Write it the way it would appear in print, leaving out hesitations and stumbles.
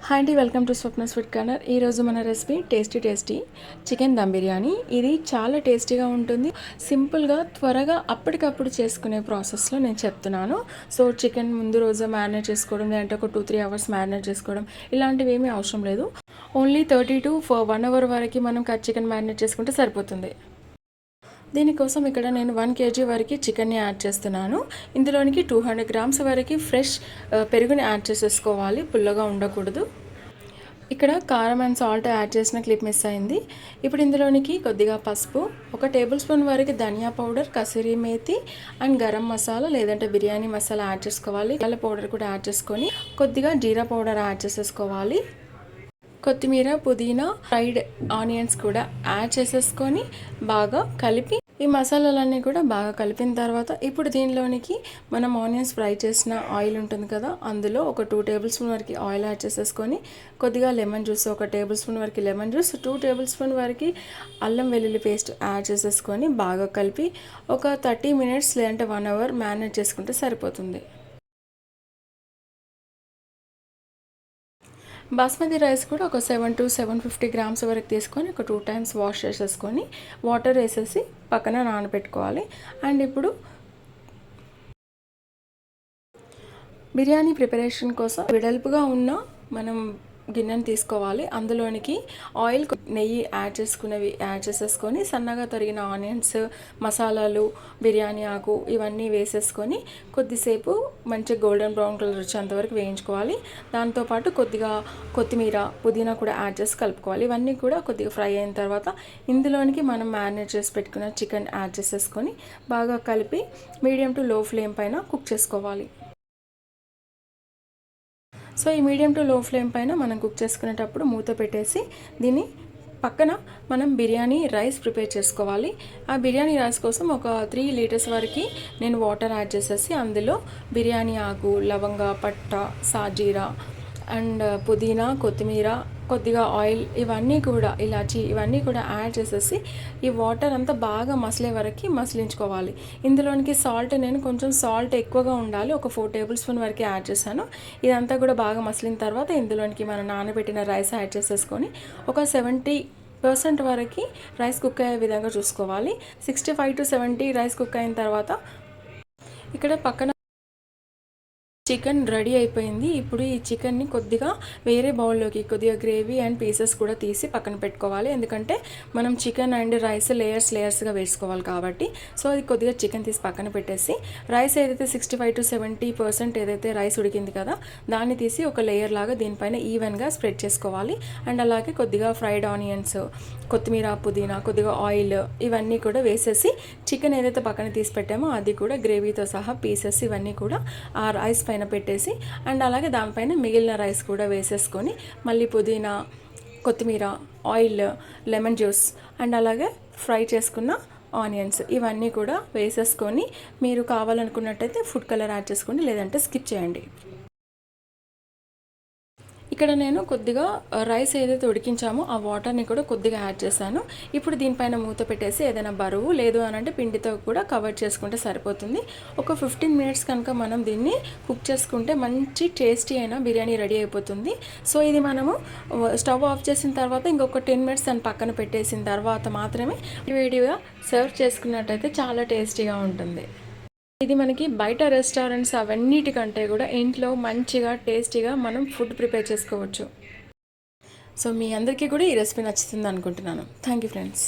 Hi అండి, welcome to Swapna's food corner. ఈరోజు మన recipe tasty chicken dum biryani. ఇది చాలా టేస్టీగా ఉంటుంది. సింపుల్గా త్వరగా అప్పటికప్పుడు చేసుకునే ప్రాసెస్లో నేను చెప్తున్నాను. సో చికెన్ ముందు రోజు మ్యారినేట్ చేసుకోవడం, లేదంటే ఒక 2-3 అవర్స్ మ్యారినేట్ చేసుకోవడం ఇలాంటివి ఏమీ అవసరం లేదు. ఓన్లీ 30 to 1 అవర్ వరకు మనం చికెన్ మ్యారినేట్ చేసుకుంటే సరిపోతుంది. దీనికోసం ఇక్కడ నేను 1 kg వరకు చికెన్ని యాడ్ చేస్తున్నాను. ఇందులోనికి 200 grams వరకు ఫ్రెష్ పెరుగుని యాడ్ చేసేసుకోవాలి, పుల్లగా ఉండకూడదు. ఇక్కడ కారం అండ్ సాల్ట్ యాడ్ చేసిన క్లిప్ మిస్ అయింది. ఇప్పుడు ఇందులోనికి కొద్దిగా పసుపు, 1 టేబుల్ స్పూన్ వరకు ధనియా పౌడర్, కసూరి మేతి అండ్ గరం మసాలా లేదంటే బిర్యానీ మసాలా యాడ్ చేసుకోవాలి. గల పౌడర్ కూడా యాడ్ చేసుకొని కొద్దిగా జీరా పౌడర్ యాడ్ చేసేసుకోవాలి. కొత్తిమీర, పుదీనా, ఫ్రైడ్ ఆనియన్స్ కూడా యాడ్ చేసేసుకొని బాగా కలిపి, ఈ మసాలాలన్నీ కూడా బాగా కలిపిన తర్వాత ఇప్పుడు దీనిలోనికి మనం ఆనియన్స్ ఫ్రై చేసిన ఆయిల్ ఉంటుంది కదా, అందులో ఒక 2 టేబుల్ స్పూన్ వరకు ఆయిల్ యాడ్ చేసేసుకొని కొద్దిగా లెమన్ జ్యూస్, 1 టేబుల్ స్పూన్ వరకు లెమన్ జ్యూస్, 2 టేబుల్ స్పూన్ వరకు అల్లం వెల్లుల్లి పేస్ట్ యాడ్ చేసేసుకొని బాగా కలిపి ఒక 30 minutes లేదంటే 1 hour మ్యారినేట్ చేసుకుంటే సరిపోతుంది. బాస్మతి రైస్ కూడా ఒక 7 to 750 grams వరకు తీసుకొని ఒక 2 times వాష్ చేసేసుకొని వాటర్ వేసేసి పక్కన నానబెట్టుకోవాలి. అండ్ ఇప్పుడు బిర్యానీ ప్రిపరేషన్ కోసం వెడల్పుగా ఉన్న మనం గిన్నెని తీసుకోవాలి. అందులోనికి ఆయిల్, నెయ్యి యాడ్ చేసేసుకొని సన్నగా తరిగిన ఆనియన్స్, మసాలాలు, బిర్యానీ ఆకు ఇవన్నీ వేసేసుకొని కొద్దిసేపు మంచి గోల్డెన్ బ్రౌన్ కలర్ వచ్చేంత వరకు వేయించుకోవాలి. దాంతోపాటు కొద్దిగా కొత్తిమీర, పుదీనా కూడా యాడ్ చేసి కలుపుకోవాలి. ఇవన్నీ కూడా కొద్దిగా ఫ్రై అయిన తర్వాత ఇందులోనికి మనం మ్యారినేట్ చేసి పెట్టుకున్న చికెన్ యాడ్ చేసేసుకొని బాగా కలిపి మీడియం టు లో ఫ్లేమ్ పైన కుక్ చేసుకోవాలి. సో ఈ మీడియం టు లో ఫ్లేమ్ పైన మనం కుక్ చేసుకునేటప్పుడు మూత పెట్టేసి దీన్ని పక్కన మనం బిర్యానీ రైస్ ప్రిపేర్ చేసుకోవాలి. ఆ బిర్యానీ రైస్ కోసం ఒక 3 liters వరకు నేను వాటర్ యాడ్ చేసేసి అందులో బిర్యానీ ఆకు, లవంగ, పట్ట, సాజీరా అండ్ పుదీనా, కొత్తిమీర, కొద్దిగా ఆయిల్ ఇవన్నీ కూడా ఇలాచి ఇవన్నీ కూడా యాడ్ చేసేసి ఈ వాటర్ అంతా బాగా మసిలే వరకు మసిలించుకోవాలి. ఇందులోనికి సాల్ట్ నేను కొంచెం సాల్ట్ ఎక్కువగా ఉండాలి, ఒక 4 టేబుల్ స్పూన్ వరకు యాడ్ చేశాను. ఇదంతా కూడా బాగా మసిలిన తర్వాత ఇందులోనికి మనం నానబెట్టిన రైస్ యాడ్ చేసేసుకొని ఒక 70% వరకు రైస్ కుక్ అయ్యే విధంగా చూసుకోవాలి. 65 to 70 రైస్ కుక్ అయిన తర్వాత ఇక్కడ పక్కన చికెన్ రెడీ అయిపోయింది. ఇప్పుడు ఈ చికెన్ని కొద్దిగా వేరే బౌల్లోకి కొద్దిగా గ్రేవీ అండ్ పీసెస్ కూడా తీసి పక్కన పెట్టుకోవాలి. ఎందుకంటే మనం చికెన్ అండ్ రైస్ లేయర్స్గా వేసుకోవాలి కాబట్టి. సో అది కొద్దిగా చికెన్ తీసి పక్కన పెట్టేసి రైస్ ఏదైతే 65 to 70% ఏదైతే రైస్ ఉడికింది కదా దాన్ని తీసి ఒక లేయర్ లాగా దీనిపైన ఈవెన్గా స్ప్రెడ్ చేసుకోవాలి. అండ్ అలాగే కొద్దిగా ఫ్రైడ్ ఆనియన్స్, కొత్తిమీర, పుదీనా, కొద్దిగా ఆయిల్ ఇవన్నీ కూడా వేసేసి చికెన్ ఏదైతే పక్కన తీసి పెట్టామో అది కూడా గ్రేవీతో సహా పీసెస్ ఇవన్నీ కూడా ఆ రైస్ పైన పెట్టేసి అండ్ అలాగే దానిపైన మిగిలిన రైస్ కూడా వేసేసుకొని మళ్ళీ పుదీనా, కొత్తిమీర, ఆయిల్, లెమన్ జ్యూస్ అండ్ అలాగే ఫ్రై చేసుకున్న ఆనియన్స్ ఇవన్నీ కూడా వేసేసుకొని మీరు కావాలనుకున్నట్టయితే ఫుడ్ కలర్ యాడ్ చేసుకోండి, లేదంటే స్కిప్ చేయండి. ఇక్కడ నేను కొద్దిగా రైస్ ఏదైతే ఉడికించామో ఆ వాటర్ని కూడా కొద్దిగా యాడ్ చేశాను. ఇప్పుడు దీనిపైన మూత పెట్టేసి ఏదైనా బరువు లేదు అని అంటే పిండితో కూడా కవర్ చేసుకుంటే సరిపోతుంది. ఒక 15 minutes కనుక మనం దీన్ని కుక్ చేసుకుంటే మంచి టేస్టీ అయిన బిర్యానీ రెడీ అయిపోతుంది. సో ఇది మనము స్టవ్ ఆఫ్ చేసిన తర్వాత ఇంకొక 10 minutes దాన్ని పక్కన పెట్టేసిన తర్వాత మాత్రమే వేడిగా సర్వ్ చేసుకున్నట్టయితే చాలా టేస్టీగా ఉంటుంది. ఇది మనకి బయట రెస్టారెంట్స్ అవన్నిటికంటే కూడా ఇంట్లో మంచిగా టేస్టీగా మనం ఫుడ్ ప్రిపేర్ చేసుకోవచ్చు. సో మీ అందరికీ కూడా ఈ రెసిపీ నచ్చుతుంది అనుకుంటున్నాను. Thank you friends.